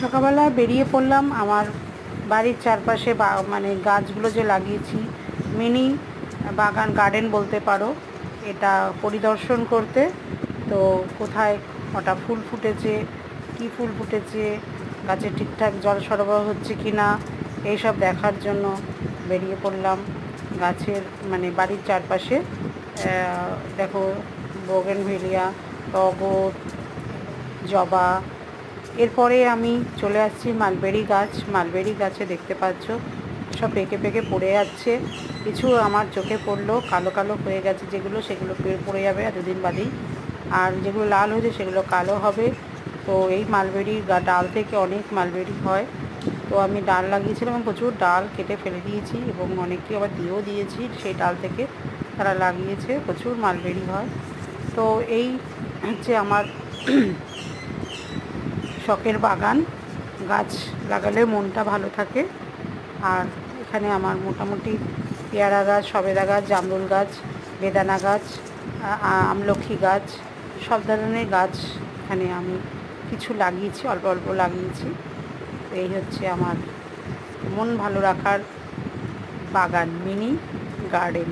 সকালবেলা বেরিয়ে পড়লাম আমার বাড়ির চারপাশে মানে গাছগুলো যে লাগিয়েছি, মিনি বাগান গার্ডেন বলতে পারো, এটা পরিদর্শন করতে। তো কোথায় কটা ফুল ফুটেছে, কী ফুল ফুটেছে, গাছে ঠিকঠাক জল সরবরাহ হচ্ছে কি না, এইসব দেখার জন্য বেরিয়ে পড়লাম গাছের মানে বাড়ির চারপাশে। দেখো, বোগেনভেলিয়া, টগর, জবা। এরপরে আমি চলে আসছি মালবেরি গাছ। মালবেরি গাছে দেখতে পাচ্ছ সব পেকে পেকে পড়ে যাচ্ছে। কিছু আমার চোখে পড়লো, কালো কালো হয়ে গেছে যেগুলো, সেগুলো পড়ে যাবে আর দুদিন বাদেই। আর যেগুলো লাল হয়েছে সেগুলো কালো হবে। তো এই মালবেরির ডাল থেকে অনেক মালবেরি হয়। তো আমি ডাল লাগিয়েছিলাম এবং প্রচুর ডাল কেটে ফেলে দিয়েছি এবং অনেককে আবার দিয়েও দিয়েছি। সেই ডাল থেকে তারা লাগিয়েছে, প্রচুর মালবেরি হয়। তো এই হচ্ছে আমার শখের বাগান। গাছ লাগালে মনটা ভালো থাকে। আর এখানে আমার মোটামুটি পেয়ারা গাছ, সবেদা গাছ, জামরুল গাছ, বেদানা গাছ, আমলকি গাছ, সব ধরনের গাছ এখানে আমি কিছু লাগিয়েছি, অল্প অল্প লাগিয়েছি। এই হচ্ছে আমার মন ভালো রাখার বাগান, মিনি গার্ডেন।